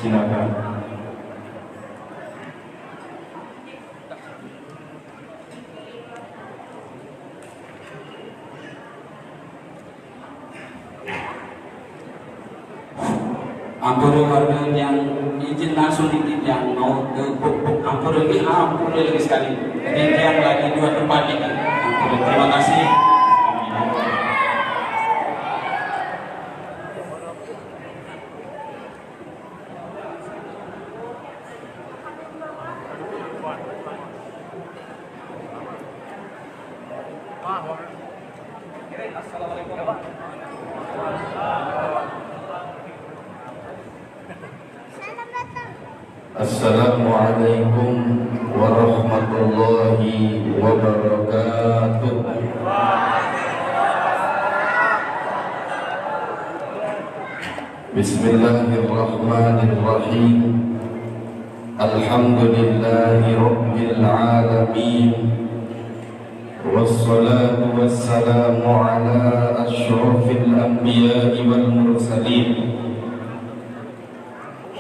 silakan. Ampun warga yang izin langsung titip yang mau ke ampun lagi sekali. Jadi yang lagi 2 tempat ini. Ampun, terima kasih. Assalamualaikum warahmatullahi wabarakatuh. Bismillahirrahmanirrahim. Alhamdulillahi rabbil alamin. Wassalatu wassalamu ala asyrafil anbiya'i wal mursalin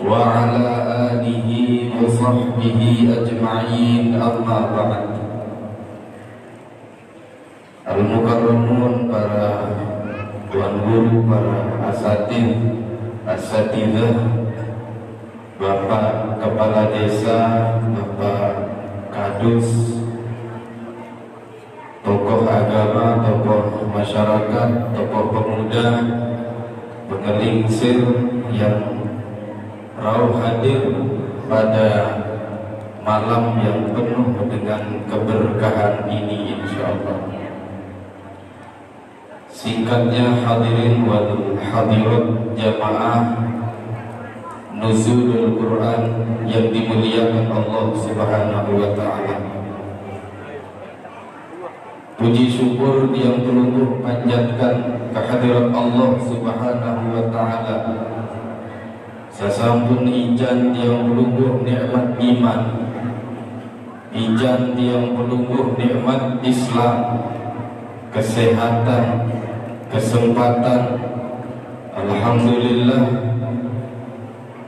wa ala alihi wa sahbihi ajma'in, amma ba'd. Al-mukarramun, para tuan guru, para asatidzah, Bapak Kepala Desa, Bapak Kadus, tokoh agama, tokoh masyarakat, tokoh pemuda, pengelingsir yang rauh hadir pada malam yang penuh dengan keberkahan ini, insyaallah. Singkatnya, hadirin wal hadirat jamaah Nuzulul Quran yang dimuliakan Allah Subhanahu wa ta'ala. Puji syukur yang terluhur panjatkan kehadirat Allah Subhanahu wa ta'ala. Sasampun ijan yang melungguh nikmat iman, ijan yang melungguh nikmat Islam, kesehatan, kesempatan. Alhamdulillah,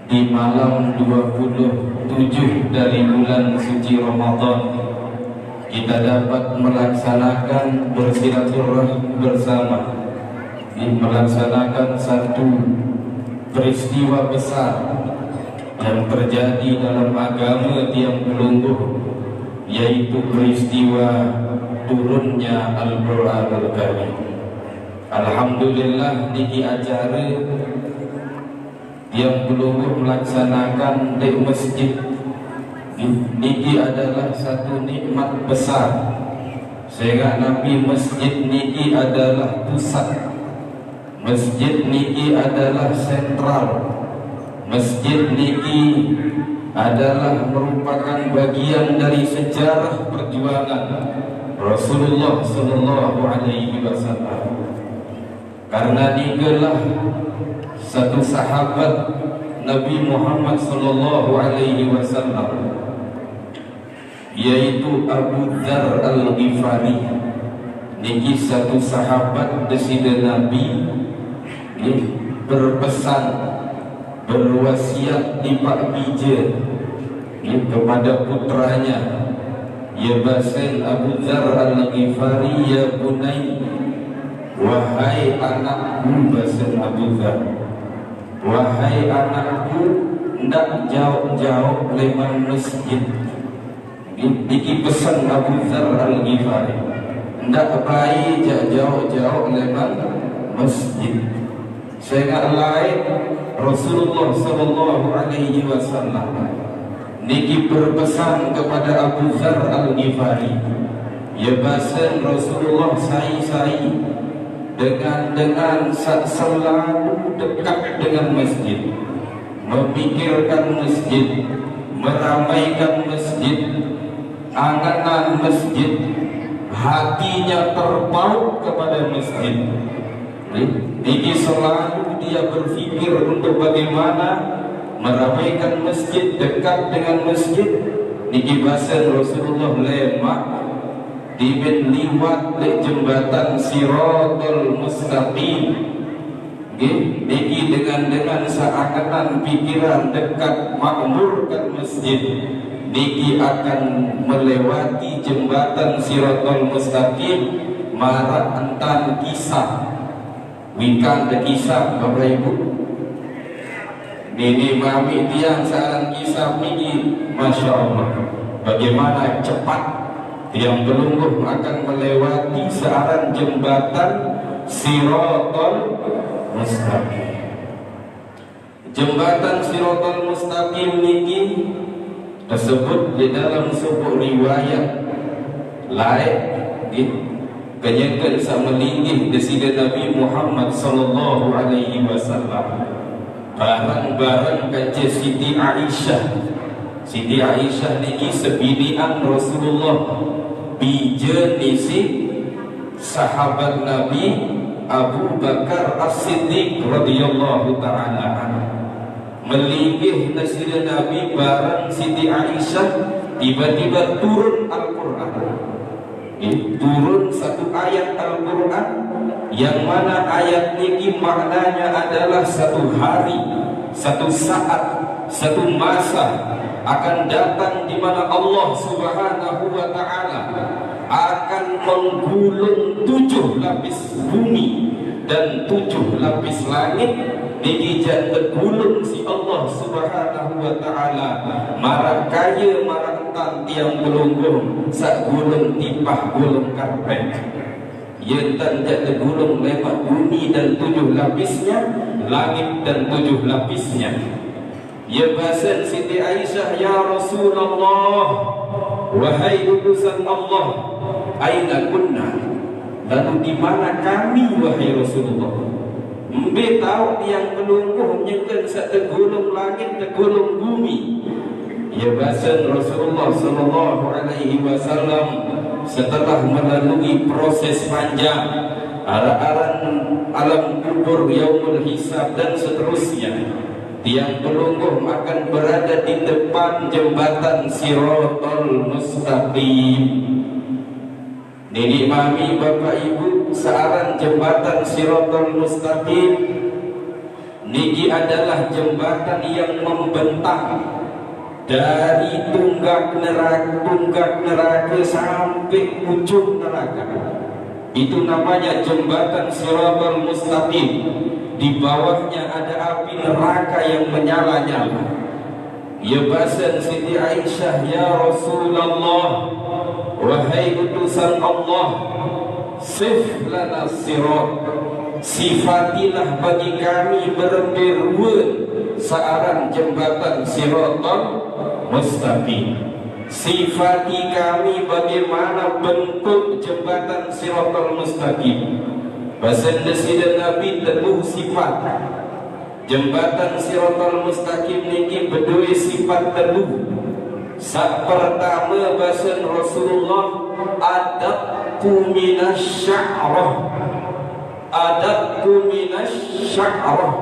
di malam 27 dari bulan suci Ramadan kita dapat melaksanakan bersilaturahmi bersama, melaksanakan satu peristiwa besar yang terjadi dalam agama tiang pelungguh, yaitu peristiwa turunnya Al-Quranul Karim. Alhamdulillah, niki acara tiang pelungguh melaksanakan di masjid niki adalah satu nikmat besar, sehingga Nabi masjid niki adalah pusat. Masjid niki adalah sentral. Masjid niki adalah merupakan bagian dari sejarah perjuangan Rasulullah sallallahu alaihi wasallam. Karena dikelah satu sahabat Nabi Muhammad sallallahu alaihi wasallam, yaitu Abu Dzar Al-Ghifari. Niki satu sahabat desida Nabi berpesan, berwasiat di Pak Bija kepada putranya, ya basen Abu Dzar Al-Ghifari, ya bunai, wahai anakku, basen Abu Dzar, wahai anakku, ndak jauh-jauh leman masjid. Diki pesan Abu Dzar Al-Ghifari, ndak baik jauh-jauh leman masjid. Sehingga lain Rasulullah sallallahu alaihi wasallam niki berpesan kepada Abu Dzar Al-Ghifari, ya basen Rasulullah sai dengan selalu dekat dengan masjid, memikirkan masjid, meramaikan masjid, anganan masjid, hatinya terpaut kepada masjid. Niki selalu dia berpikir untuk bagaimana meramaikan masjid, dekat dengan masjid. Niki basen Rasulullah lemak diben liwat di jembatan Siratul Mustaqim, Niki dengan seakan pikiran dekat makmurkan masjid, niki akan melewati jembatan Siratal Mustaqim, marah entan kisah wikan de kisah Bapak Ibu. Nini mami tiang saran kisah niki, Masya Allah, bagaimana cepat tiang pelungguh akan melewati searan jembatan Siratal Mustaqim. Jembatan Siratal Mustaqim niki tersebut di dalam sebuah riwayat lain kenyakan sama linggih desida Nabi Muhammad sallallahu alaihi wasallam barang-barang kaca Siti Aisyah. Siti Aisyah niki sebinian Rasulullah bijenisi sahabat Nabi Abu Bakar As-Siddiq radhiyallahu ta'ala anhu. Melinggih nasira Nabi barang Siti Aisyah, tiba-tiba turun Al-Quran. Turun satu ayat Al-Quran yang mana ayat ini maknanya adalah satu hari, satu saat, satu masa akan datang di mana Allah Subhanahu wa ta'ala akan menggulung 7 lapis bumi dan 7 lapis langit. Niki jatuh gulung si Allah Subhanahu wa ta'ala marah kaya marah entan tiang belunggung sak gulung tipah gulung karpet. Ia tan jatuh gulung lewat bumi dan 7 lapisnya, langit dan 7 lapisnya. Ya bahasan Siti Aisyah, ya Rasulullah, wahai utusan Allah, aina kunna, lalu di mana kami wahai Rasulullah? Mbe tahu yang pelungguh nyekan sak tegulung langit tegulung bumi. Ya bahasan Rasulullah sallallahu alaihi wasallam setelah melalui proses panjang aran alam kubur, yaumul hisab dan seterusnya, tiang pelungguh akan berada di depan jembatan Siratal Mustaqim. Nenek mami bapak ibu, searan jembatan Siratal Mustaqim niki adalah jembatan yang membentang dari tunggak neraka sampai ujung neraka. Itu namanya jembatan Siratal Mustaqim. Di bawahnya ada api neraka yang menyala-nyala. Ya bahasan Siti Aisyah, ya Rasulullah, wahai utusan Allah, sif lana sirat, sifatilah bagi kami berberun searan jembatan Siratal Mustaqim. Sifati kami bagaimana bentuk jembatan Siratal Mustaqim. Bahasa Nasida Nabi teluh sifat jembatan Siratal Mustaqim niki berdua sifat teluh. Sak pertama bahasa Rasulullah, adabtu minasya'rah, adabtu minasya'rah.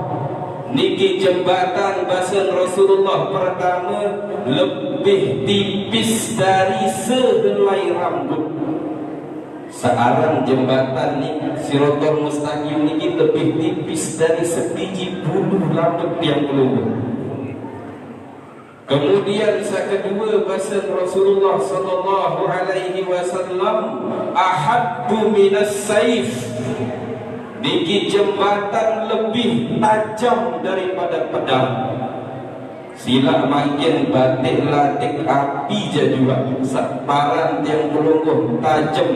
Niki jembatan bahasa Rasulullah pertama lebih tipis dari sehelai rambut. Sekarang jembatan ni Siratal Mustaqim niki lebih tipis dari sebiji bulu rambut yang pelungguh. Kemudian yang kedua bahasa Rasulullah sallallahu alaihi wasallam, ahaddu minas saif. Niki jembatan lebih tajam daripada pedang. Sila makin batik latik api jadua, separan yang pelungguh tajam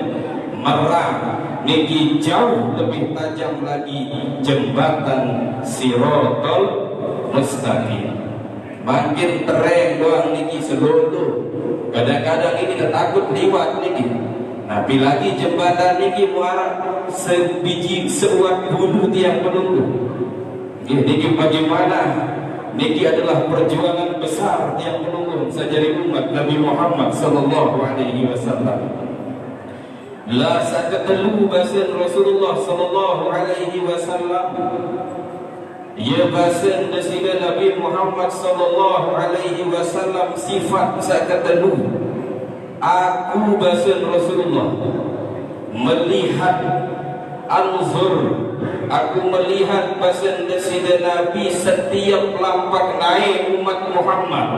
merah. Niki jauh lebih tajam lagi jembatan Siratal Mustaqim. Makin tereng doang niki seluruh. Kadang-kadang ini takut liwat niki. Tapi lagi jembatan niki muara sebiji seuat bulu tiang pelungguh. Niki bagaimana? Niki adalah perjuangan besar tiang pelungguh sejari umat Nabi Muhammad sallallahu alaihi wasallam. La sakatelu bahasa Rasulullah sallallahu alaihi wasallam. Ya bahasa nasida Nabi Muhammad sallallahu alaihi wasallam sifat sakatelu. Aku bahasa Rasulullah melihat anzur, aku melihat baginda Nabi setiap lampak naik umat Muhammad.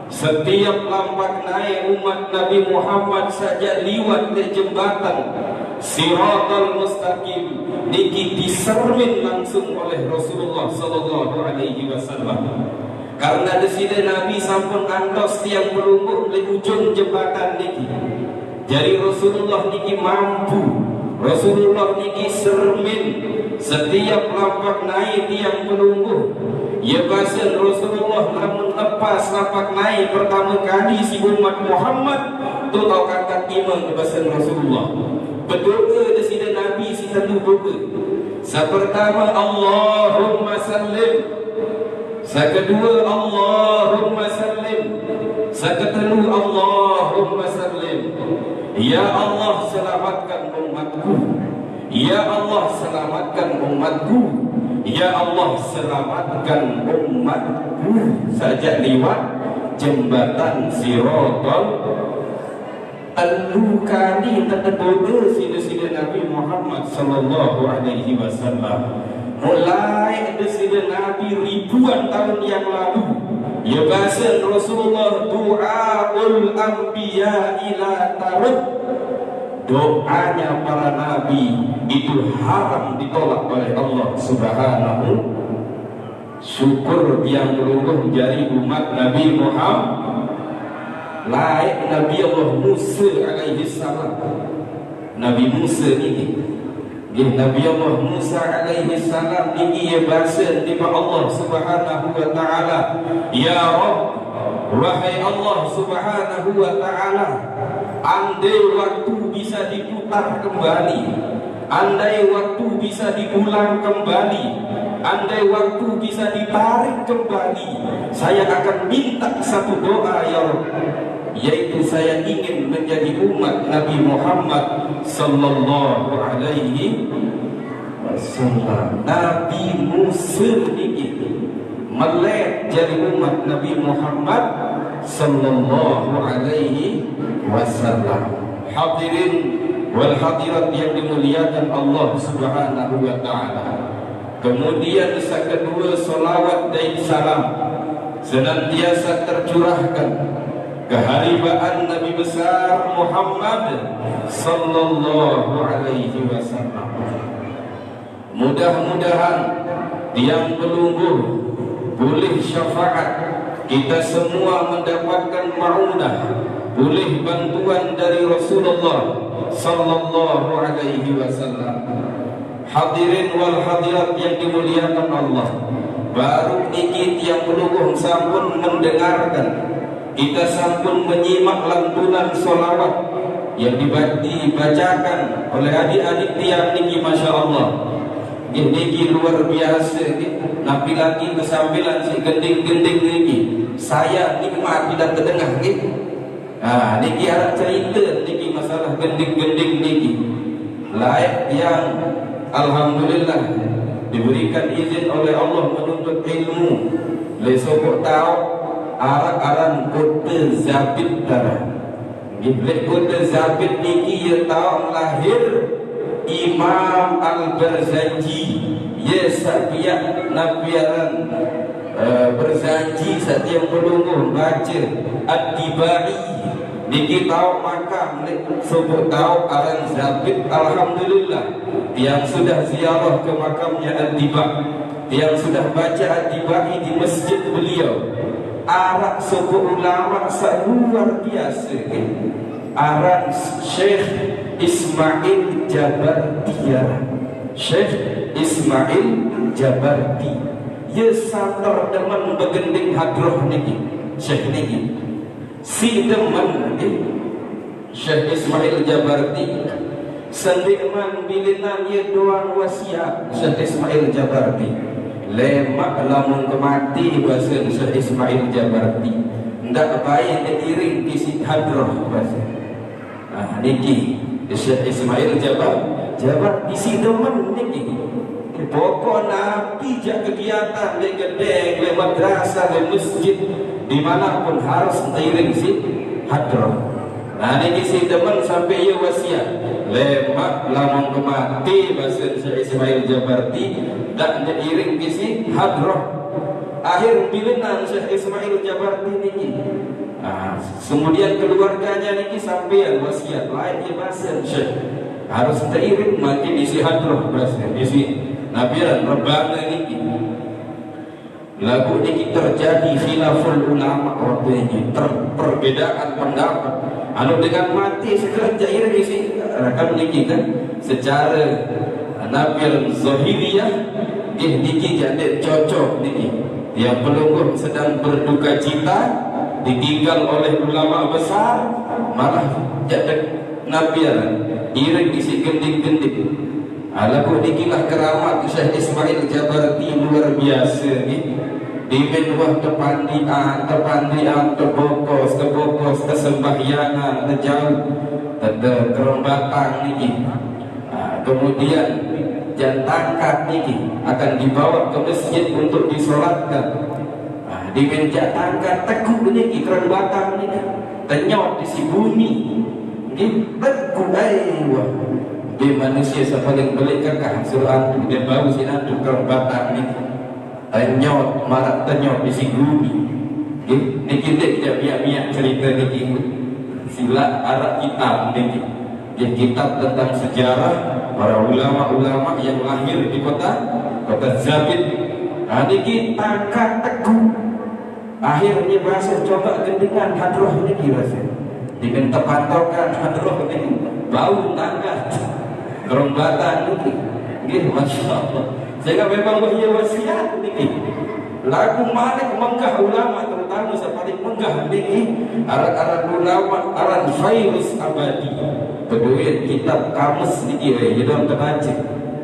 Setiap lampak naik umat Nabi Muhammad saja liwat ke jembatan Siratal Mustaqim niki disermin langsung oleh Rasulullah sallallahu alaihi wasallam. Karena di sini Nabi sampun antos tiang pelungguh di ujung jembatan niki. Jadi Rasulullah niki mampu, Rasulullah niki sermin setiap lampak naik tiang pelungguh. Ya bahasan Rasulullah namun lepas lampak naik pertama kali si umat Muhammad tu tahu kata iman bahasan Rasulullah. Berdoa di sini Nabi si tentu doa. Pertama Allahumma sallim. Kedua Allahumma sallim. Ketiga Allahumma sallim. Ya Allah selamatkan umatku. Ya Allah selamatkan umatku. Ya Allah selamatkan umatku. Sajak liwat jembatan Siratal Al-Lukani terdoa sini Nabi Muhammad sallallahu alaihi wasallam. Mulai dari Nabi ribuan tahun yang lalu, ya bahasa Rasulullah du'aul anbiya ila tarud. Doanya para nabi itu haram ditolak oleh Allah Subhanahu. Syukur yang berungguh dari umat Nabi Muhammad. Laik Nabi Allah Musa alaihi salam. Nabi Musa ini, Nabi Allah Musa alaihi salam ini ia bahasa di Allah Subhanahu wa taala, ya Rabb, wahai Allah Subhanahu wa taala, andai waktu bisa diputar kembali, andai waktu bisa diulang kembali, andai waktu bisa ditarik kembali, saya akan minta satu doa ya Rabb, yaitu saya ingin menjadi umat Nabi Muhammad sallallahu alaihi wasallam. Nabi Musa ini melek jadi umat Nabi Muhammad sallallahu alaihi wasallam. Hadirin wal hadirat yang dimuliakan Allah Subhanahu wa taala. Kemudian kedua salawat dan salam senantiasa tercurahkan keharibaan Nabi besar Muhammad sallallahu alaihi wasallam. Mudah-mudahan yang pelungguh boleh syafaat, kita semua mendapatkan ma'unah, boleh bantuan dari Rasulullah sallallahu alaihi wasallam. Hadirin wal hadirat yang dimuliakan Allah, baru niki yang pelungguh sampun mendengarkan, kita sampun menyimak lantunan solawat yang dibacakan oleh adik-adik tiang niki, masya Allah. Niki luar biasa. Nabi lagi kesambilan si gending-gending niki. Saya nikmat tidak terdengar niki. Niki ada cerita niki masalah gending-gending niki. Layak yang alhamdulillah diberikan izin oleh Allah menuntut ilmu. Lesok tahu arak-aran kota Zabit darah. Giblet kota Zabit niki ia tahu lahir Imam Al-Barzanji. Ya sabiak nabiaran berjanji setiap pelungguh baca Ad-Dibai niki tahu makam sebut tahu aran Zabit. Alhamdulillah yang sudah ziarah ke makamnya Ad-Dibai, yang sudah baca Ad-Dibai di masjid beliau. Arak sebuah ulama luar biasa. Arak Syekh Ismail Jabarti. Syekh Ismail Jabarti. Ya satar demen begending hadroh niki. Syekh niki si demen Syekh Ismail Jabarti. Sendiman bilinan ye doang wasiat Syekh Ismail Jabarti. Lemak lamun kemati bahasa Syekh Ismail Jabarti. Ndak baik diiring di hadroh bahasa. Niki Syekh Ismail Jabarti si demen niki. Pokok Nabi jak kegiatan le gedeng, le madrasah, le masjid, dimanapun harus diiring si hadroh. Nah ini si teman sampai ia wasiat lemak lamun kemati bahasa Syekh Ismail Jabarti tak diiring kisi hadrah akhir bilinan Syekh Ismail Jabarti niki. Kemudian keluarganya niki sampai wasiat lain ya bahasa Syekh harus diiring mati isi hadrah bahasa isi nabiran rebana niki. Lagu ini terjadi khilaful ulama waktu ini perbedaan pendapat. Anu dengan mati segera jair isi rakam niki kan secara nabil zahiriyah niki jadi cocok niki. Yang pelungguh sedang berduka cita ditinggal oleh ulama besar malah jadi nabil iring isi gendik-gendik. Lagu nikilah keramat Syekh Ismail Jabarti luar biasa ni. Di menwah kepandian, tebokos, kesembahyangan, jauh, kerembatan niki. Kemudian jantangkat niki akan dibawa ke masjid untuk disolatkan. Di meja tangkat teguh niki kerembatan niki, tenyot di si bumi, teguh wah. Di manusia sepaling belik kakak surah dia bau sinatu kerembatan niki. Tenyot, marak tenyot di si bumi. Niki dek dia biak-biak cerita niki. Sila arak kitab niki. Dia kitab tentang sejarah para ulama-ulama yang lahir di kota Zabid. Niki tangkat teguh. Akhirnya bahasa coba gendingan hadroh niki bahasa. Diminta patokan hadroh niki. Bau tangkat. Kerombatan niki. Gitu Masya Allah. Sehingga memang wahya wasiat niki. Lagu malik menggah ulama terutama seperti menggah niki aran-aran ulama aran Fairuz Abadi. Kedua kitab kamus niki dalam terbaca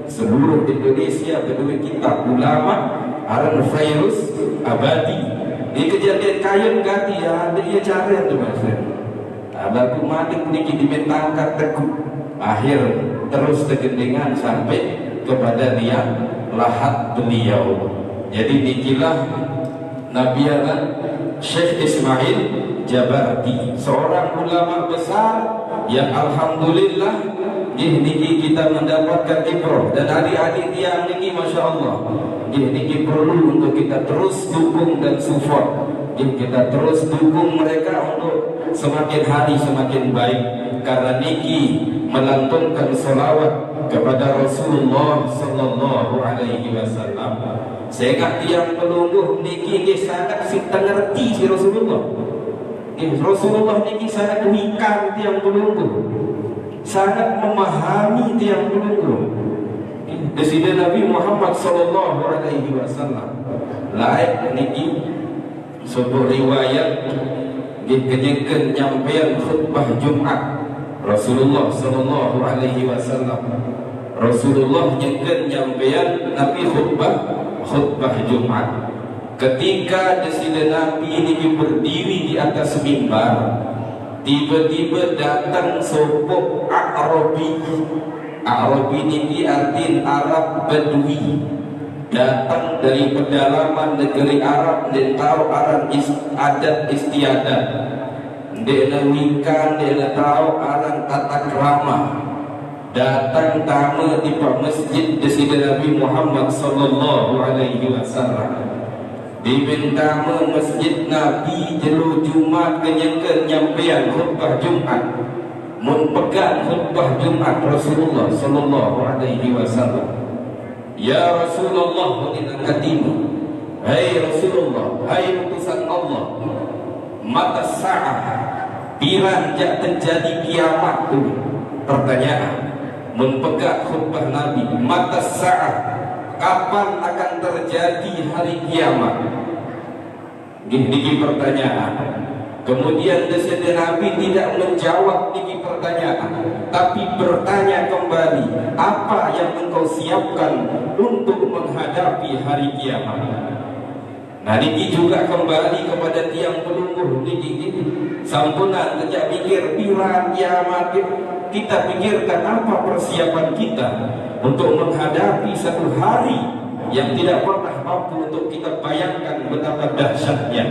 seluruh Indonesia kedua kitab ulama aran Fairuz Abadi. Di kejadian kayun ganti ya ada ia cara tu bahasa. Lagu malik niki dimentangkan teguh. Akhir terus kegendengan sampai kepada dia lahat beliau. Jadi nikilah nabiyanan Syekh Ismail Jabarti, seorang ulama besar yang alhamdulillah niki kita mendapatkan ibrah dan adik-adik yang niki Masya Allah niki perlu untuk kita terus dukung dan support. Kita terus dukung mereka untuk semakin hari semakin baik karena niki melantunkan salawat kepada Rasulullah sallallahu alaihi wasallam. Sehingga tiang pelungguh niki sangat kita ngerti si Rasulullah. Rasulullah niki sangat mikir tiang pelungguh, sangat memahami tiang pelungguh. Desida Nabi Muhammad sallallahu alaihi wasallam. Lain niki sebuah riwayat dikenyakan nyampaian khutbah Jumat Rasulullah sallallahu alaihi wasallam. Rasulullah nyampaian Nabi khutbah Jumat. Ketika desida Nabi ini berdiri di atas mimbar, tiba-tiba datang sopok Arabi. Arabi ini arti Arab Badui. Datang dari pedalaman negeri Arab dan tahu adat istiadat. Dia wikan, dia tahu aran tata krama. Datang tamu di masjid desida Nabi Muhammad sallallahu alaihi wasallam. Di bentamu masjid Nabi jelu Jumat kenyakan nyampean khutbah Jumat. Mun pegang khutbah Jumat Rasulullah sallallahu alaihi wasallam. Ya Rasulullah meningkatimu. Hai Rasulullah, hai utusan Allah. Mata sa'ah piranjak terjadi kiamat tu. Pertanyaan mempegang khutbah Nabi, mata sa'ah kapan akan terjadi hari kiamat? Ini pertanyaan. Kemudian desida Nabi tidak menjawab ini pertanyaan, tapi bertanya kembali, apa yang engkau siapkan untuk menghadapi hari kiamat? Nah ini juga kembali kepada tiang pelungguh ini sampunan sejak pikir pira kiamat kita pikirkan apa persiapan kita untuk menghadapi satu hari yang tidak pernah mampu untuk kita bayangkan betapa dahsyatnya.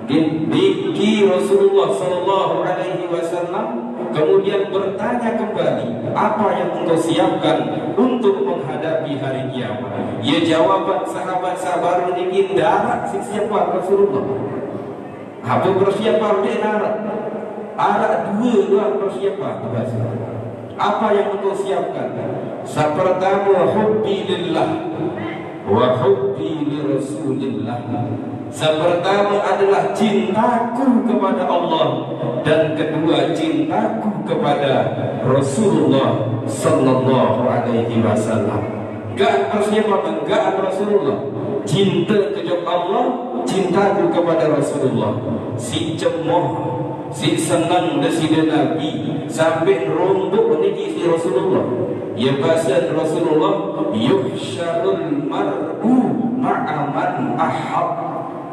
Niki Rasulullah sallallahu alaihi wasallam kemudian bertanya kembali, apa yang engkau siapkan untuk menghadapi hari kiamat? Ya, jawaban sahabat sabar niki darat siapa Rasulullah. Apa persiapan dia darat? Ada dua persiapan. Apa yang engkau siapkan? Pertama, hubbi lillah wa hubbi li Rasulillah. Pertama adalah cintaku kepada Allah, dan kedua cintaku kepada Rasulullah sallallahu alaihi wasallam. Enggak persiapan, enggak Rasulullah. Cinta kepada Allah, cintaku kepada Rasulullah. Si cemoh, si senang desida Nabi sampai rombok niki si Rasulullah. Ya bahasa Rasulullah, yuhsyarul mar'u ma'a man ahab.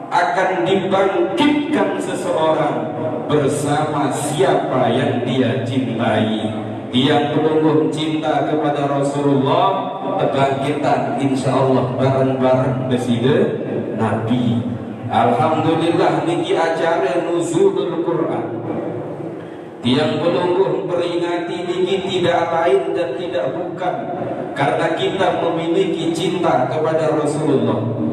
Akan dibangkitkan seseorang bersama siapa yang dia cintai. Yang pelungguh cinta kepada Rasulullah, kebangkitan insyaallah bareng-bareng desida Nabi. Alhamdulillah niki acara nuzulul Quran. Yang pelungguh peringati niki tidak lain dan tidak bukan karena kita memiliki cinta kepada Rasulullah.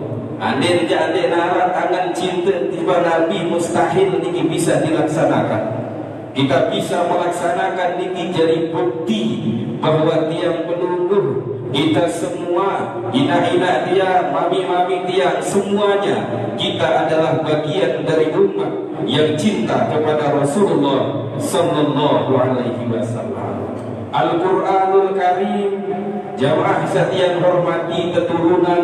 Andai jadi narat angan cinta tiba Nabi, mustahil niki bisa dilaksanakan. Kita bisa melaksanakan niki jadi bukti bahwa tiang penunggu kita semua, ina-ina dia, mami-mami dia, semuanya kita adalah bagian dari umat yang cinta kepada Rasulullah sallallahu alaihi wasallam. Al-Qur'anul Karim, jamaah yang hormati keturunan,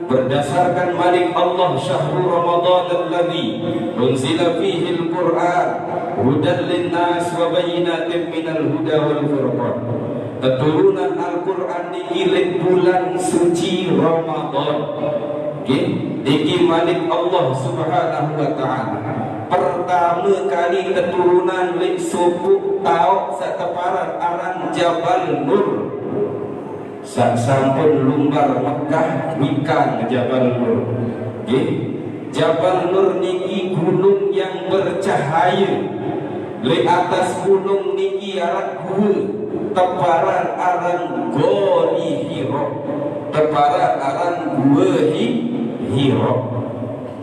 berdasarkan malik Allah syahrul Ramadan alladzi unzila fihi al-Qur'an hudan linnas wa bayyinatin minal huda wal furqan. Keturunan Al-Qur'an niki bulan suci Ramadan. Niki malik Allah Subhanahu wa taala. Pertama kali keturunan lek suku tau sateparan aran Jabal Nur. Sampun lumbar Mekah mikan Jabal Nur. Jabal Nur niki gunung yang bercahaya. Di atas gunung niki aran gua, teparan aran Gori Hiro, teparan aran gua Hiro.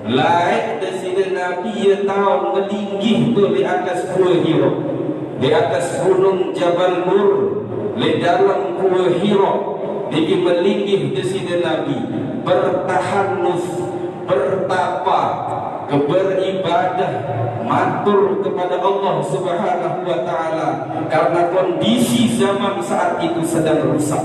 Lain desida Nabi ya tahu melingkih tu di atas gua Hiro, di atas gunung Jabal Nur, di dalam gua Hiro. Dia melingkih desida Nabi, bertahanus, bertapa, beribadah, matur kepada Allah Subhanahu wa taala karena kondisi zaman saat itu sedang rusak.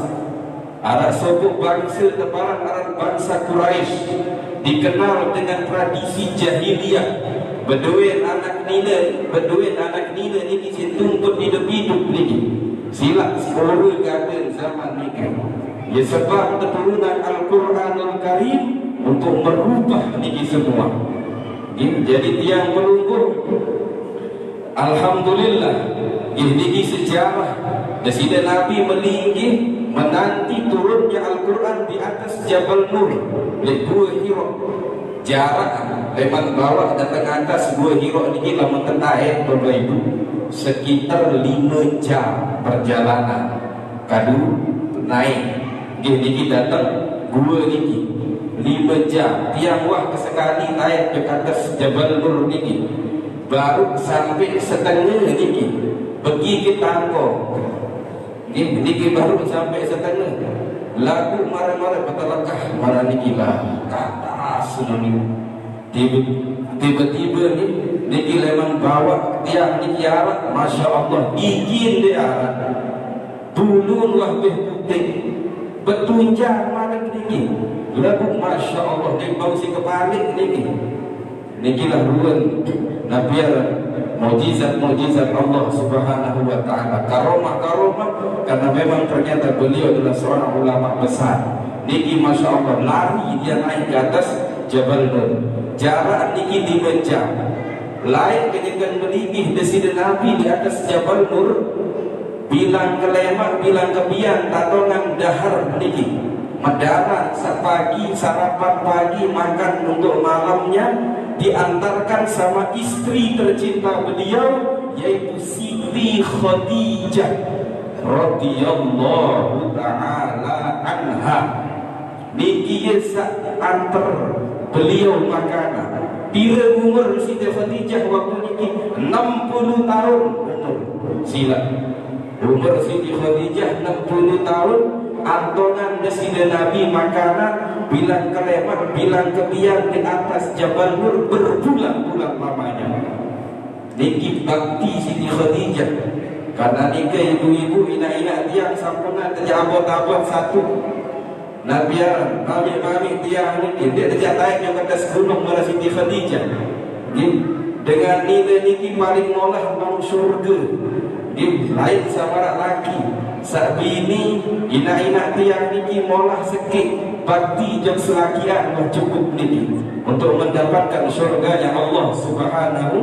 Ada suku bangsa teparan aran bangsa Quraisy dikenal dengan tradisi jahiliyah. Beduin anak nina ni tuntut hidup niki. Silap sepuluh gaden zaman niki. Ya sebab keturunan Al-Quranul Karim untuk merubah niki semua. Jadi tiang pelungguh, alhamdulillah, ini sejarah. Desida Nabi melingkih menanti turunnya Al-Quran di atas Jabal Nur, di Gua Hiro. Jarak memang bawah dan atas Gua Hiro ini lama tentai Bapak Ibu sekitar 5 jam perjalanan. Kadu naik. Niki datang gua niki 5 jam tiang wah kesekali naik ke atas Jabal Nur niki baru sampai setengah niki pergi ke tangko niki baru sampai setengah lagu marah-marah betalakah marah niki lah kata sunani tiba-tiba niki lemang bawa tiang niki arat Masya Allah izin dia arat bulun wah putih bertunjang mana niki lagu Masya Allah dia bau si kepalik niki lah ruan nabiar mujizat Allah Subhanahu wa taala karomah karena memang ternyata beliau adalah seorang ulama besar. Niki Masya Allah lari dia naik ke atas Jabal Nur jarak niki 5 jam. Lain ketika melingkih desida Nabi di atas Jabal Nur bilang kelemak, bilang kebian, tatongan dahar niki mendarat sepagi, sarapan pagi, makan untuk malamnya diantarkan sama istri tercinta beliau, yaitu Siti Khadijah radhiyallahu taala anha. Niki sak antar beliau makanan. Pira umur Siti Khadijah waktu niki 60 tahun umur. Sila umur Siti Khadijah 60 tahun. Antonan desida Nabi makanan bilang kelemat, bilang kebiang di atas Jabal Nur berbulan-bulan lamanya. Niki bakti Siti Khadijah. Karena niki ibu-ibu ina-ina tiang sampuna terjabot-abot satu. Nabiaran, mami-mami tiang niki dia terjatai yang atas gunung marah Siti Khadijah. Dengan nilai niki paling molah bang surga. Lain sama laki. Sabi ini ina-ina tiang niki molah sekit bakti jam selakian cukup niki untuk mendapatkan syurganya Allah Subhanahu.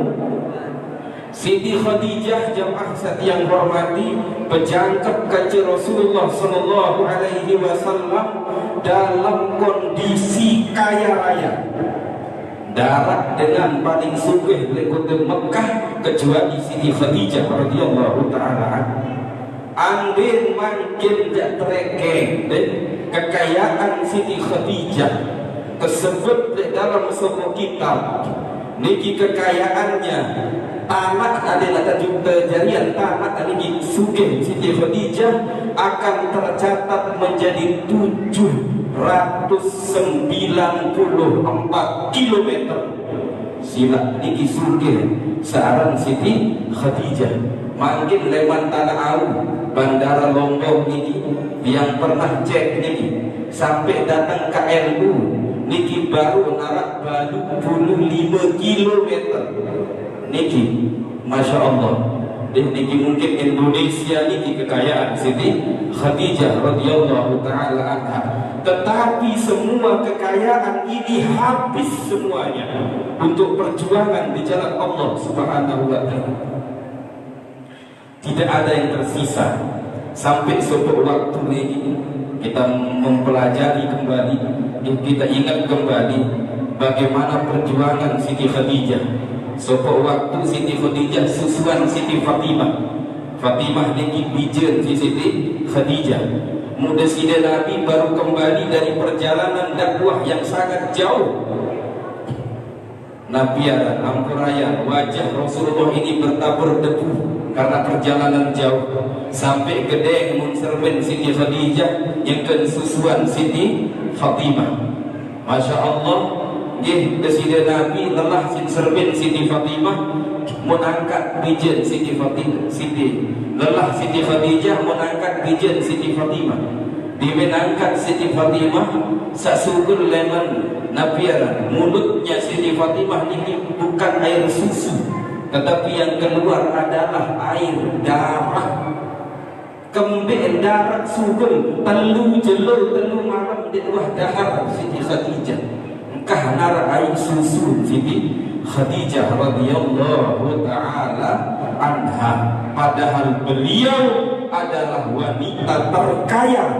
Siti Khadijah jamaah yang hormati berjangkep kaca Rasulullah sallallahu alaihi wasallam dalam kondisi kaya raya. Darat dengan paling sugih di kota Mekah kecuali Siti Khadijah radhiyallahu taala. Andin makin jak tereke kekayaan Siti Khadijah tersebut di dalam sebuah kitab. Niki kekayaannya tanah adalah juta jarian tanah niki sugih Siti Khadijah akan tercatat menjadi 794 kilometer. Sila niki sugih searan Siti Khadijah. Makin lewat tanah Au, Bandara Lombok niki yang pernah cek niki sampai datang ke LU niki baru narak balu 25 kilometer niki, masya Allah. Niki mungkin Indonesia niki kekayaan Siti Khadijah radhiyallahu taala anha. Tetapi semua kekayaan ini habis semuanya untuk perjuangan di jalan Allah Subhanahu wa taala. Tidak ada yang tersisa sampai suatu waktu ini kita mempelajari kembali, kita ingat kembali bagaimana perjuangan Siti Khadijah. Suatu waktu Siti Khadijah susuan Siti Fatimah. Fatimah niki bijen Siti Khadijah. Muda sida Nabi baru kembali dari perjalanan dakwah yang sangat jauh. Nabiaran ampuraya wajah Rasulullah ini bertabur debu karena perjalanan jauh sampai gede munserben Siti Khadijah yang kesusuan Siti Fatimah. Masya Allah, desida Nabi lelah serben Siti Fatimah menangkat bijen Siti Fatimah. Lelah Siti Khadijah menangkat bijen Siti Fatimah. Dimenangkat Siti Fatimah sasugul lemon nabiaran mulutnya Siti Fatimah ini bukan air susu, tetapi yang keluar adalah air darah. Kembali darah sugul telu jelur telu malam di bawah dahar Siti Khadijah. Engkah nara air susu Siti Khadijah radhiyallahu taala anha. Padahal beliau adalah wanita terkaya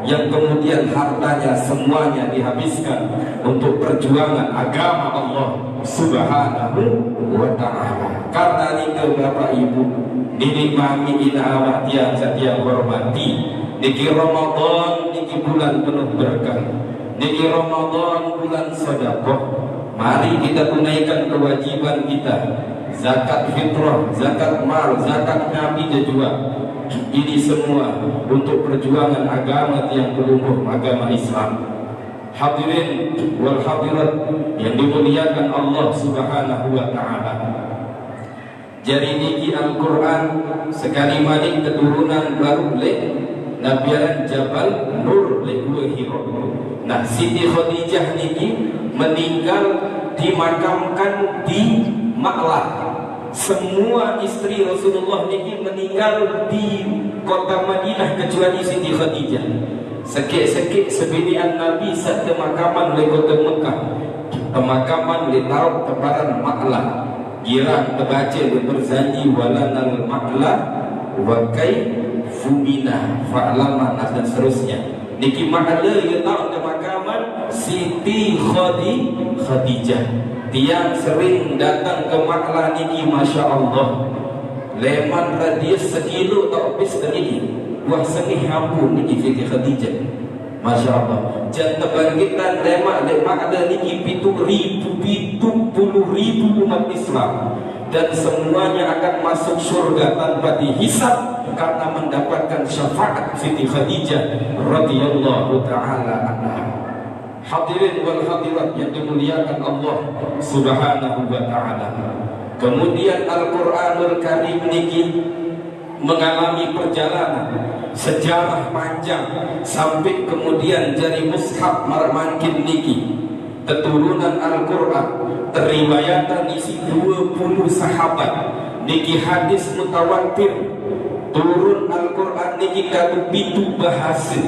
yang kemudian hartanya semuanya dihabiskan untuk perjuangan agama Allah Subhanahu wa ta'ala. Karena niku Bapak Ibu, niki mami ina awak tiang setiap hormati. Niki Ramadan niki bulan penuh berkah. Niki Ramadan bulan sedekah. Mari kita tunaikan kewajiban kita. Zakat fitrah, zakat mal, zakat nabi juga. Ini semua untuk perjuangan agama yang berumur agama Islam. Hadirin wal hadirat yang dimuliakan Allah Subhanahu wa taala. Jadi niki Al-Qur'an sekali malik keturunan baru le nabiaran Jabal Nur le Hira. Nah, Siti Khadijah niki meninggal dimakamkan di Maklah. Semua istri Rasulullah niki meninggal di kota Madinah kecuali Siti Khadijah. Sekik-sekik sebinian Nabi saat pemakaman di kota Mekah. Pemakaman di Taub tebaran Maklah. Girang terbaca berjanji walanal Maklah wa kaifumina fa'lama dan seterusnya. Niki makala yang tahu pemakaman Siti Khadijah. tiang sering datang ke maklah niki, Masya Allah, leman radius sekilo tak habis niki, wah sengih ampun niki Siti Khadijah, Masya Allah. Jangan kebangkitan lemak ada niki 70.000 umat Islam, dan semuanya akan masuk surga tanpa dihisab karena mendapatkan syafaat Siti Khadijah radhiyallahu taala anha. Hadirin wal hadirat yang dimuliakan Allah Subhanahu wa taala. Kemudian Al-Qur'anul Karim niki mengalami perjalanan sejarah panjang sampai kemudian jadi mushaf marmankin niki. Keturunan Al-Qur'an teriwayatan isi 20 sahabat niki hadis mutawatir. Turun Al-Qur'an niki kadu pitu bahasa.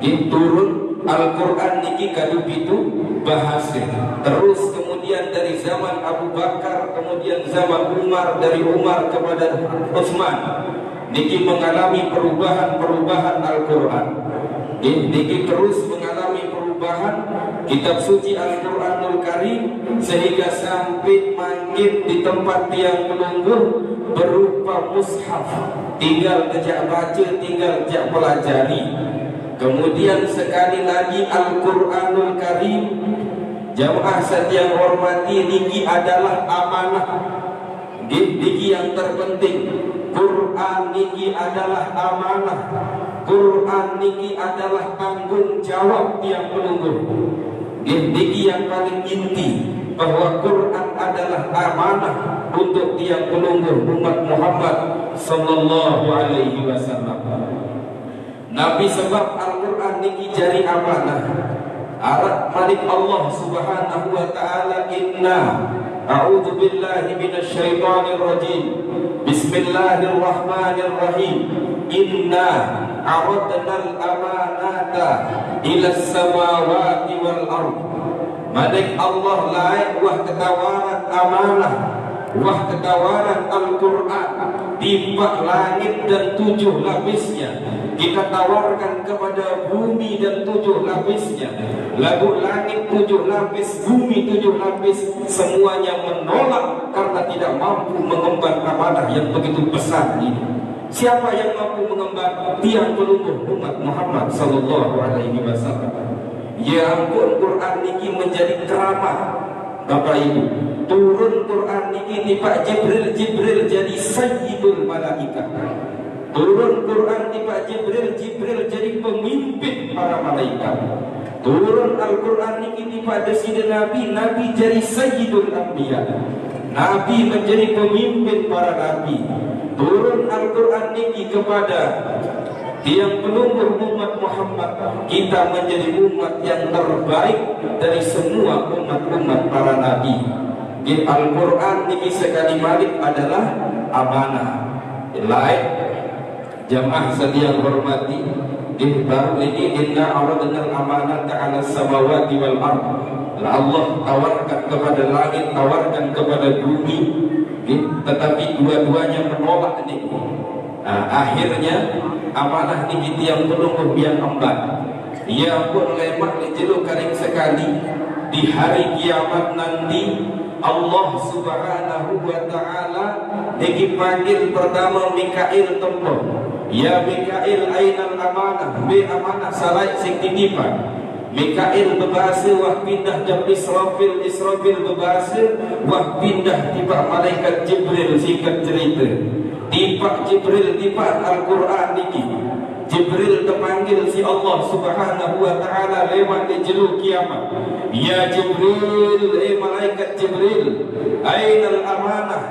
Turun Al-Quran niki kadu pitu bahasa. Terus kemudian dari zaman Abu Bakar, kemudian zaman Umar, dari Umar kepada Utsman niki mengalami perubahan Al-Quran. Niki terus mengalami perubahan kitab suci Al-Quranul Karim sehingga sampai manggil di tempat tiang pelungguh berupa mushaf, tinggal kejak baca, tinggal kejak pelajari. Kemudian sekali lagi Al-Quranul Karim, jamaah yang hormati, niki adalah amanah. Niki yang terpenting. Quran niki adalah amanah. Quran niki adalah tanggung jawab yang pelungguh. Niki yang paling inti, bahwa Quran adalah amanah untuk tiang pelungguh umat Muhammad sallallahu alaihi wasallam. Nabi sebab Al-Quran niki jari amanah. Arab malik Allah Subhanahu wa taala, inna a'udzu billahi minasyaitonir rajim. Bismillahirrahmanirrahim. Inna a'radnal amanata ila samawati wal ardh. Malik Allah lain wah ketawaran amanah, wah ketawaran Al-Quran di langit dan 7 lapisnya. Kita tawarkan kepada bumi dan 7 lapisnya. Lagu langit 7 lapis, bumi 7 lapis, semuanya menolak karena tidak mampu mengemban amanah yang begitu besar ini. Siapa yang mampu mengemban? Tiang pelungguh umat Muhammad sallallahu alaihi wasallam. Ya ampun, Quran niki menjadi keramat. Bapak Ibu, turun Quran niki tiba Jibril jadi sayyidul malaikat. Turun Quran tiba Jibril jadi pemimpin para malaikat. Turun Al-Quran niki tiba Sayyidina Nabi jadi sayyidul anbiya. Nabi menjadi pemimpin para nabi. Turun Al-Quran niki kepada tiang pelungguh umat Muhammad, kita menjadi umat yang terbaik dari semua umat-umat para nabi. Al-Quran niki sekali balik adalah amanah. Lain jamaah yang hormati, baru ini inna aradnal amanata 'ala samawati wal ardh. Allah tawarkan kepada langit, tawarkan kepada bumi, tetapi dua-duanya menolak ini. Akhirnya amanah ini tiang pelungguh yang emban. Ya pun lemak dijeluk kering sekali. Di hari kiamat nanti Allah Subhanahu wa taala dipanggil pertama Mikail tempoh. Ya Mikail ainal amanah, be amanah salai sing titipan. Mikail berbahasa wah pindah jam Israfil berbahasa wah pindah tiba malaikat Jibril singkat cerita. Tiba Jibril tiba Al-Quran niki. Jibril terpanggil si Allah Subhanahu wa taala lewat di jelu kiamat. Ya Jibril, malaikat Jibril, ainal amanah,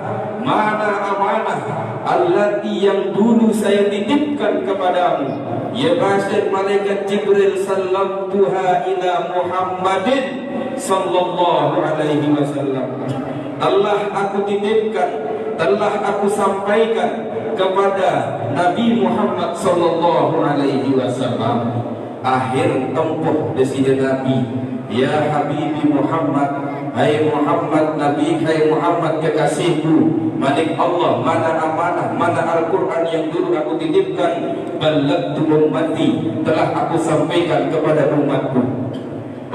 mana amanah allati yang dulu saya titipkan kepadamu. Ya bahasa malaikat Jibril, sallamtuha ila Muhammadin sallallahu alaihi wasallam. Telah aku titipkan, telah aku sampaikan kepada Nabi Muhammad sallallahu alaihi wasallam. Akhir tempuh desida Nabi, ya Habibi Muhammad, hai Muhammad Nabi, hai Muhammad kekasihku, Malik Allah, mana amanah, mana Al-Quran yang dulu aku titipkan, balagtu ummati, telah aku sampaikan kepada umatku.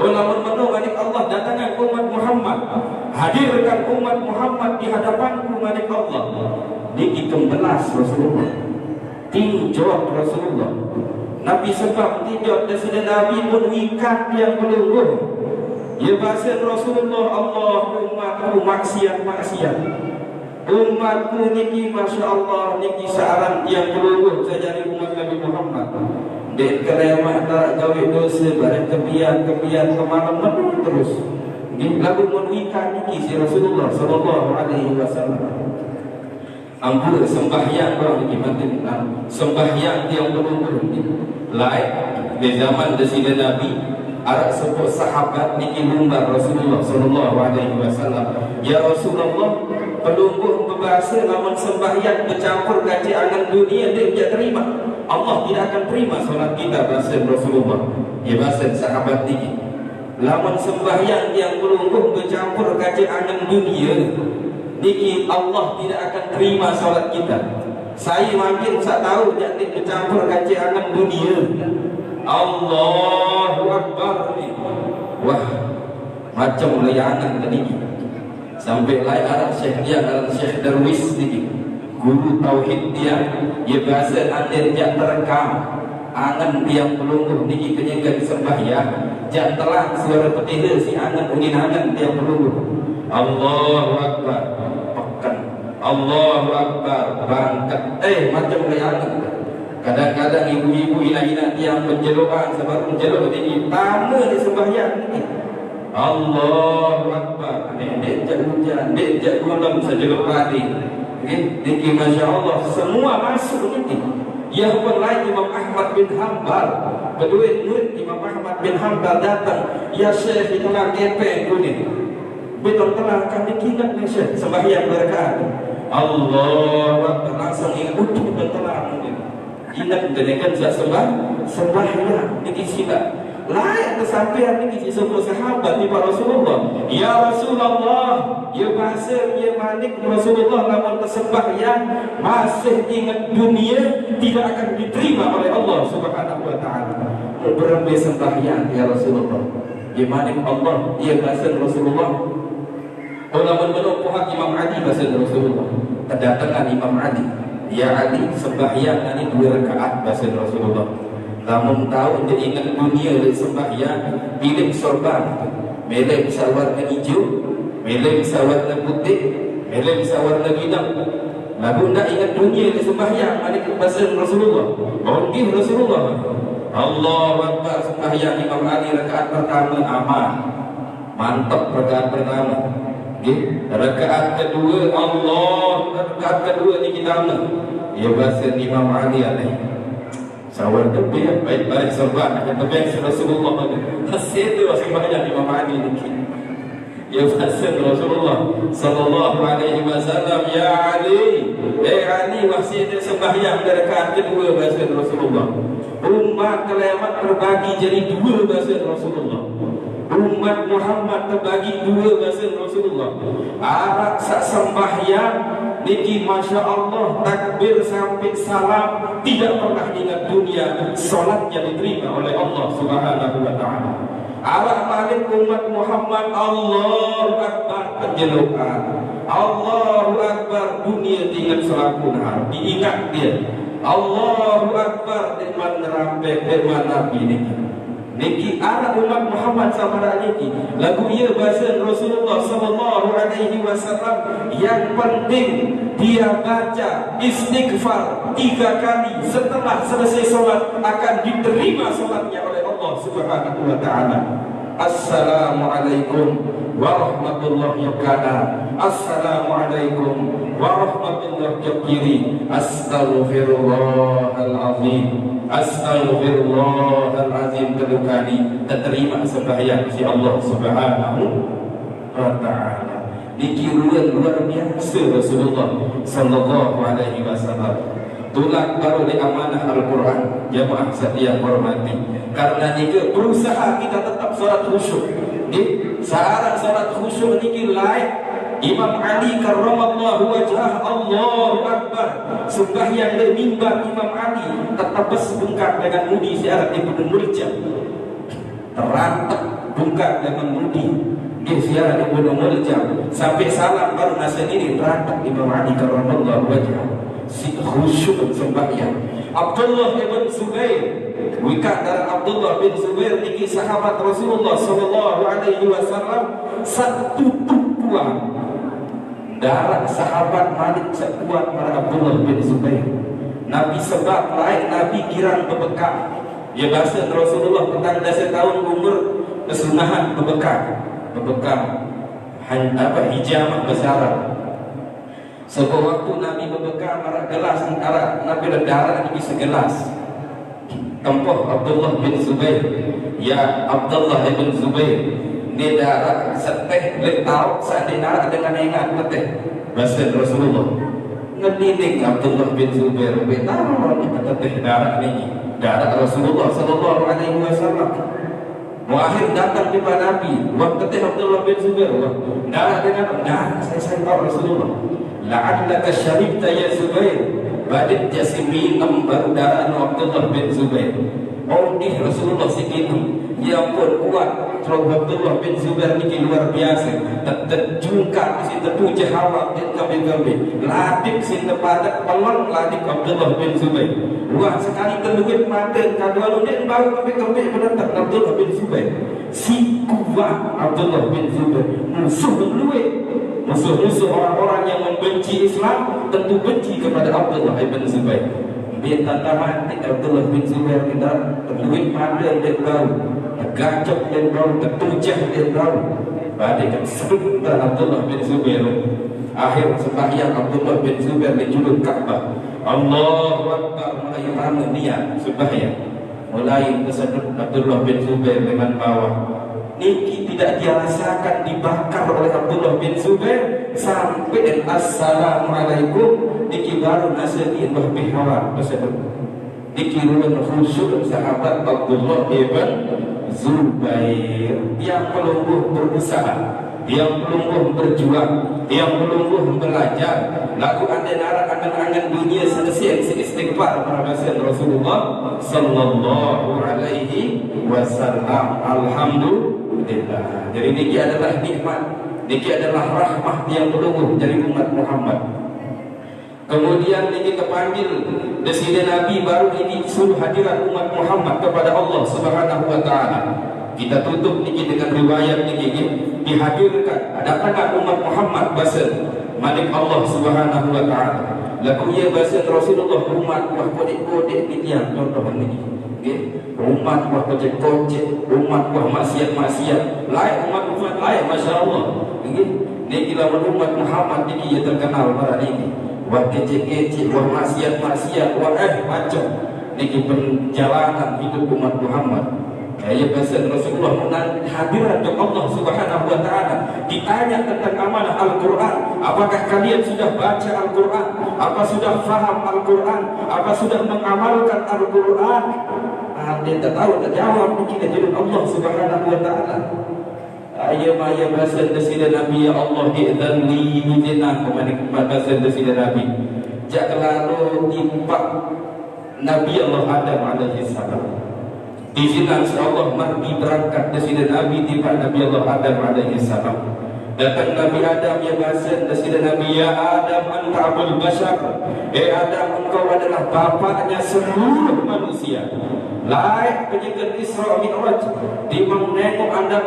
Ulama menurut Malik Allah datangkan umat Muhammad, hadirkan umat Muhammad di hadapanku malik Allah. Niki kembelas Rasulullah. Ting jawab Rasulullah. Nabi sebab tidak dan Nabi pun ikat yang melungguh. Ya bahasa Rasulullah, Allah umatku maksiat. Umatku niki Masya Allah niki searang yang melungguh sejari umat Nabi Muhammad. Dek keremah tak gawe dosa barang kebian kemalam terus. Lalu menuikan niki si Rasulullah sallallahu alaihi wasallam. Ampun sembahyang orang niki mantin sembahyang yang belum lain di zaman desida Nabi ada sebuah sahabat niki lumbar Rasulullah sallallahu alaihi wasallam. Ya Rasulullah, pelungguh berbahasa lamun sembahyang bercampur kaji angan dunia dia tidak terima. Allah tidak akan terima solat kita bahasa Rasulullah. Ya bahasa sahabat niki. Lamun sembahyang yang pelungguh bercampur kaji angan dunia niki Allah tidak akan terima solat kita. Saya makin tak tahu jadi bercampur kaji angan dunia. Allahu Akbar. Wah, macam layangan tadi. Sampai lain arah Syekh dia dalam Syekh Darwis ni. Guru tauhid dia bahasa andir jak terekam. Angan yang pelungguh niki kenyakan sembahyang. Jak telah suara petihah si angan ungin angan yang pelungguh. Allahu Akbar. Pekan. Allahu Akbar. Bangkat. Macam layangan. Kadang-kadang ibu-ibu ina-ina tiang penjeluan sebab penjeluk ini tama di sembahyang ini. Allahu Akbar. Dek jak hujan, dek jak malam sejeluk padi. Niki Masya Allah semua masuk ini. Yang lain Imam Ahmad bin Hanbal, berduit murid Imam Ahmad bin Hanbal datang. Ya Syekh itulah kepe ini. Betul telah akan dikingat nih Syekh sembahyang berkat. Allahu Akbar langsung ingat betul telah mungkin. Ingat dengan sembahyang niki sila. Layak kesampaian niki sebuah sahabat di Rasulullah. Ya Rasulullah, ya bahasa ya Malik Rasulullah namun sembahyang masih ingat dunia tidak akan diterima oleh Allah Subhanahu wa taala. Berembe sembahyang ya Rasulullah. Ya Malik Allah, ya bahasa Rasulullah. Ulama menunggu Imam Ali bahasa Rasulullah. Kedatangan Imam Ali. Ya Ali sembahyang ini 2 rakaat bahasa Rasulullah. Namun tahu dia ingat dunia dari sembahyang pilih sorban. Melek bisa warna hijau, melek bisa warna putih, melek bisa warna bidang. Lalu nak ingat dunia dari sembahyang ada bahasa Rasulullah. Bagi Rasulullah. Allahu Akbar sembahyang Imam Ali rakaat pertama aman. Mantap rakaat pertama. Rakaat kedua Allah, rakaat kedua ni kita mana? Ya bahasa Imam Ali alaihi. Sawar lebih baik-baik sorban akan lebih Rasulullah. Hasil tu sembahyang Imam Ali ni. Ya bahasa Rasulullah sallallahu alaihi wasallam. Ya Ali, Ali wasiat sembahyang rakaat kedua bahasa Rasulullah. Umat kelamat terbagi jadi 2 bahasa Rasulullah. Umat Muhammad terbagi 2 bahasa Rasulullah. Arak sak sembahyang niki Masya Allah takbir sampai salam tidak pernah ingat dunia, solatnya diterima oleh Allah Subhanahu wa taala. Arak balik umat Muhammad Allahu Akbar penjelukan. Allahu Akbar dunia tinggal selaku diingat dia. Allahu Akbar dengan nerampek dengan Nabi niki. Niki arah umat Muhammad sama niki lagu ia bahasa Rasulullah sallallahu alaihi wasallam yang penting dia baca istighfar 3 kali setelah selesai solat akan diterima solatnya oleh Allah Subhanahu wa taala. Assalamualaikum warahmatullahi wabarakatuh. Assalamualaikum warahmatullahi wabarakatuh. Astaghfirullahalazim. Astaghfirullahalazim kedua kali terima sembahyang si Allah Subhanahu wa taala. Dikiruan luar biasa Rasulullah sallallahu alaihi wasallam. Tulang baru di amanah Al-Quran. Jamaah setia hormati. Karena jika berusaha kita tetap salat khusyuk. Sekarang salat khusyuk ini lain. Imam Ali karramallahu wajhah Allahu Akbar sembahyang di mimbar Imam Ali tetap berbungkak dengan mudi syarat Ibnu Muljam terantap bungkak dengan mudi Siara di Gunung Muljam sampai salam baru nasa diri berantak Imam Ali karramallahu wajhah si khusyuk sembahyang. Abdullah bin Zubair wikat dari Abdullah bin Zubair ini sahabat Rasulullah sallallahu alaihi wasallam satu tuan darah sahabat Malik sekuat pada Abdullah bin Zubair. Nabi sebab lain Nabi kirang berbekal. Ya bahasa Rasulullah petang dasar tahun umur kesunahan berbekal hijamah besar. Sebab waktu Nabi berbekal marah gelas antara Nabi darah di segelas. Tempoh Abdullah bin Zubair, ya Abdullah bin Zubair, dia darah seteh letau saat dia darah dengan ingat leteh. Bahasa Rasulullah ngedidik Abdullah bin Zubair betah ni leteh darah ni darah Rasulullah sallallahu alaihi wasallam. Akhir datang kepada Nabi waktu teh Abdullah bin Zubair darah dengan darah saya tahu Rasulullah la'allaka syaribta ya Zubair badit jasimin baru darah Abdullah bin Zubair. Oh di Rasulullah sikinum ya pun kuat. Kalau Abdullah bin Zubair ni luar biasa terjungkar di situ tujuh hawa dan kami ladip situ pada pelon ladip Abdullah bin Zubair. Wah sekali terduit mata kadua lunin baru kami menentang Abdullah bin Zubair. Si kuat Abdullah bin Zubair musuh berluit. Musuh-musuh orang-orang yang membenci Islam tentu benci kepada Abdullah bin Zubair. Dia tanda mati Abdullah bin Zubair kita terduit mata dia tahu. Tergacok dia tahu, tertujah dia tahu. Badai sebentar Abdullah bin Zubair. Akhir sembahyang Abdullah bin Zubair di julur Ka'bah. Allahu Akbar mulai ramai niat sembahyang. Mulai tersedut Abdullah bin Zubair dengan bawah. Niki tidak dirasakan dibakar oleh Abdullah bin Zubair sampai assalamualaikum niki baru nasihatin berbihawa tersebut. Niki ruang khusyuk sahabat Abdullah bin Zubair yang pelungguh berusaha, yang pelungguh berjuang, yang pelungguh belajar. Lagu anda narang angan-angan dunia selesai istighfar pada bahasa Rasulullah sallallahu alaihi wasallam. Alhamdulillah. Jadi niki adalah nikmat, niki adalah rahmah yang pelungguh dari umat Muhammad. Kemudian ini kepanggil Desida Nabi baru ini suruh hadirat umat Muhammad kepada Allah Subhanahu wa taala. Kita tutup niki dengan riwayat niki dihadirkan datanglah umat Muhammad bahasa Malik Allah Subhanahu wa taala. Lagu ia bahasa Rasulullah umat wah kodek-kodek niki yang contoh niki. Nggih. Umat wah kocek-kocek, umat wah maksiat-maksiat. Lain umat lain masya-Allah. Nggih. Niki lawan umat Muhammad niki yang terkenal pada niki. Wah kecil-kecil, wah maksiat-maksiat, wah macam niki perjalanan hidup umat Muhammad. Ya bahasa Rasulullah menanti hadirat Allah Subhanahu wa taala. Ditanya tentang amanah Al-Qur'an, apakah kalian sudah baca Al-Qur'an? Apa sudah faham Al-Qur'an? Apa sudah mengamalkan Al-Qur'an? Dia tak tahu, tak jawab niki hadirat Allah Subhanahu wa taala. Ayat bahasa Desida Nabi ya Allah i'dzan li izinna kepada bahasa Desida Nabi. Jak lalu timpak Nabi Allah Adam alaihi salam. Izinkan insyaallah mari berangkat Desida Nabi timpak Nabi Allah Adam alaihi salam. Datang Nabi Adam ya bahasa Desida Nabi ya Adam anta abul bashar. Adam engkau adalah bapaknya seluruh manusia. Lain penjaga Isra Mi'raj di menengok anda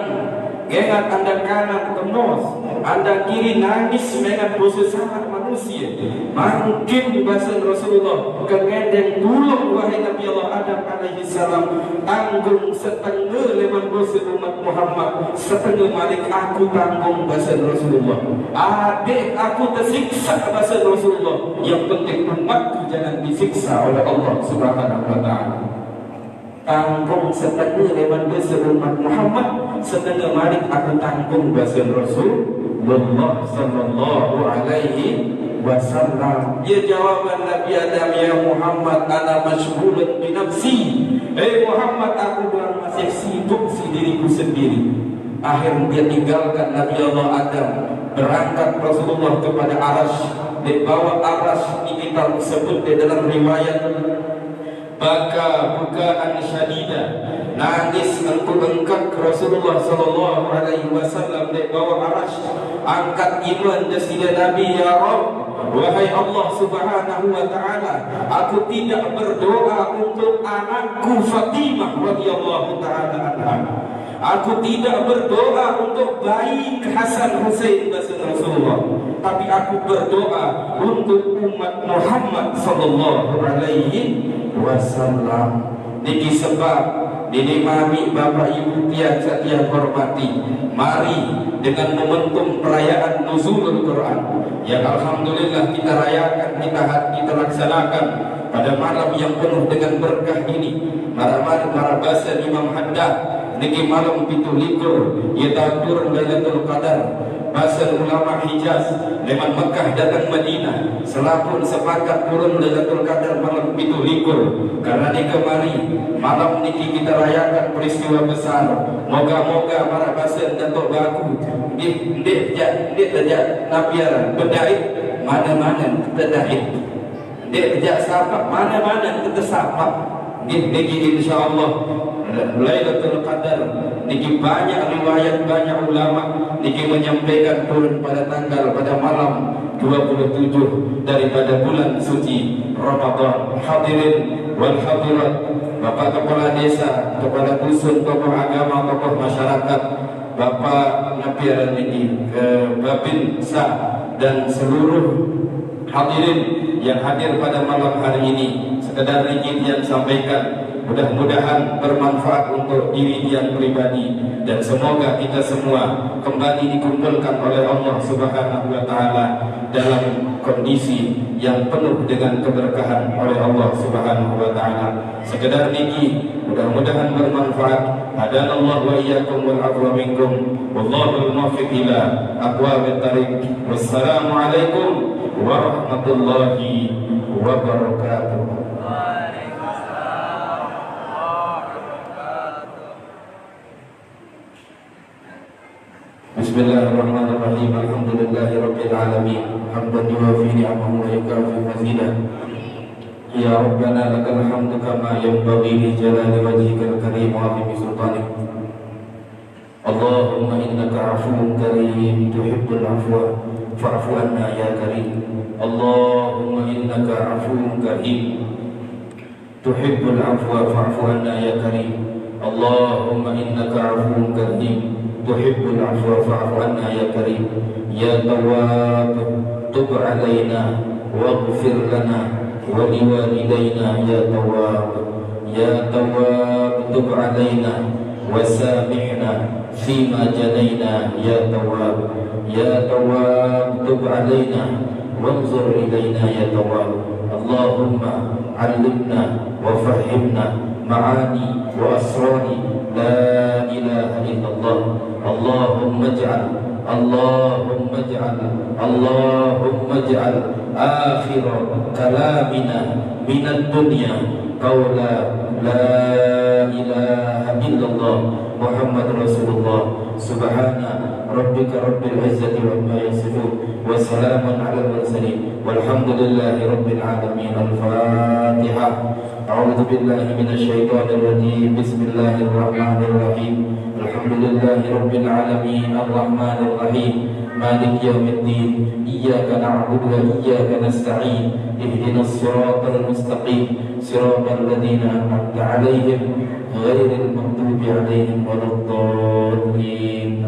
gengat anda kanan tembus, anda kiri nangis mengat dosa sangat manusia. Mungkin bahasa Rasulullah kegedeng tulung wahai Nabi Allah Adam alaihi salam tanggung setengah leman dosa umat Muhammad, setengah malik aku tanggung bahasa Rasulullah. Adik aku tersiksa bahasa Rasulullah. Yang penting umatku jangan disiksa oleh Allah Subhanahu wa taala. Tanggung setengah leman dosa umat Muhammad, setengah malik aku tanggung bahasa Rasulullah sallallahu alaihi wasallam. Ya jawaban Nabi Adam ya Muhammad ana masyghulun bi nafsi. Muhammad aku masih sibuk si diriku sendiri. Akhir dia tinggalkan Nabi Allah Adam, berangkat Rasulullah kepada Arasy, dibawa Arasy ini kita sebut di dalam riwayat baka bukaan syadida. nangis untuk engkau Rasulullah sallallahu alaihi wasallam di bawah arasy, angkat iman jasida Nabi, ya Rabb, wahai Allah subhanahu wa ta'ala, aku tidak berdoa untuk anakku Fatimah radhiyallahu ta'ala anha, aku tidak berdoa untuk bayi Hasan Husain basal Rasulullah, tapi aku berdoa untuk umat Muhammad sallallahu alaihi wasallam. Niki sebab dini mami bapak ibu tiada tiada hormati, mari dengan momentum perayaan nuzulul Quran yang alhamdulillah kita rayakan, kita laksanakan pada malam yang penuh dengan berkah ini, malam bahasa Imam Haddad niki malam 17 ia turun Lailatul Qadar. Bahasa ulama Hijaz leman Mekah datang Madinah selapun sepakat turun Lailatul Qadar malam 17, karena di kemari malam niki kita rayakan peristiwa besar. Moga-moga para bahasa Datuk Baku dia tajak nabiaran berdait mana-mana terdait, dia tajak sapa mana-mana kita sapa. Niki insyaallah Lailatul Qadar niki banyak riwayat, banyak ulama niki menyampaikan turun pada malam 27 daripada bulan suci Ramadan. Hadirin wal hadirat, Bapak Kepala Desa, Kepala Dusun, tokoh agama, tokoh masyarakat, Bapak Napiaran niki, Babin Sah, dan seluruh hadirin yang hadir pada malam hari ini. Sekedar niki yang sampaikan, mudah-mudahan bermanfaat untuk diri yang pribadi, dan semoga kita semua kembali dikumpulkan oleh Allah Subhanahu wa taala dalam kondisi yang penuh dengan keberkahan oleh Allah Subhanahu wa taala. Sekedar niki mudah-mudahan bermanfaat. Hadanallahu wa iyyakum wal afwa minkum, wallahu al-muwaffiq ila aqwamit thariq. Wassalamualaikum warahmatullahi wabarakatuh. Bismillahirrahmanirrahim. Alhamdulillahirabbil alamin. Hamdan yuwafi ni'amahu wa yukafi mazidah. Ya Rabbana lakal hamdu kama yanbaghi li jalali wajhikal karim wa 'azimi sultanik. Allahumma innaka 'afuwwun karim tuhibbul 'afwa fa'fu anna ya karim. Allahumma innaka 'afuwwun karim tuhibbul 'afwa fa'fu anna ya karim. Allahumma innaka 'afuwwun karim tuhibbul 'afwa fa'fu anna ya karim. Ya Tawwab tub 'alaina waghfir lana wa liwalidayna ya Tawwab. Ya Tawwab tub 'alaina wasamihna fima janaina ya Tawwab. Ya Tawwab tub 'alaina wanzur ilayna ya Tawwab. Allahumma 'allimna wa fahhimna ma'ani wa asrari la ilaha illallah. Allahumma ij'al akhir kalamina minad dunya qawla la ilaha illallah Muhammad Rasulullah. Subhana rabbika rabbil izzati amma yasifun wa salamun alal mursalin walhamdulillahi rabbil alamin. Al-Fatihah. A'udzu billahi minasy syaithanir rajim. Bismillahirrahmanirrahim. Alhamdulillahi rabbil alamin. Arrahmanir rahim. Malik yaumiddin. Iyyaka na'budu wa iyyaka nasta'in. Ihdinas siratal mustaqim. Siratal ladzina an'amta 'alaihim ghairil maghdubi 'alaihim waladdallin.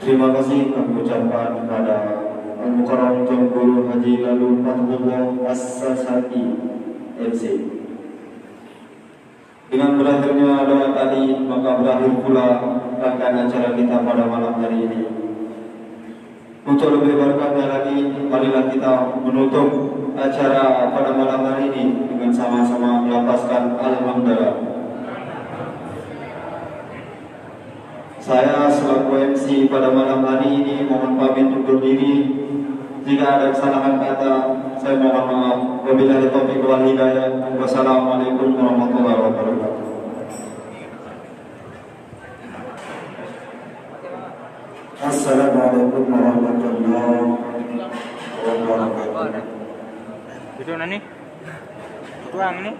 Terima kasih kami ucapkan kepada Al-Mukarram Tuan Guru Haji Lalu Fatullah As-Sasaki MC. Dengan berakhirnya doa tadi, maka berakhir pula rangkaian acara kita pada malam hari ini. Untuk lebih berkahnya lagi, marilah kita menutup acara pada malam hari ini dengan sama-sama melafazkan Alhamdulillah. Saya selaku MC pada malam hari ini mohon pamit undur diri. Jika ada kesalahan kata, saya mohon maaf. Wabillahi taufiq wal hidayah. Wassalamualaikum warahmatullahi wabarakatuh. Assalamualaikum warahmatullahi wabarakatuh. Itu nani? Tuang ni?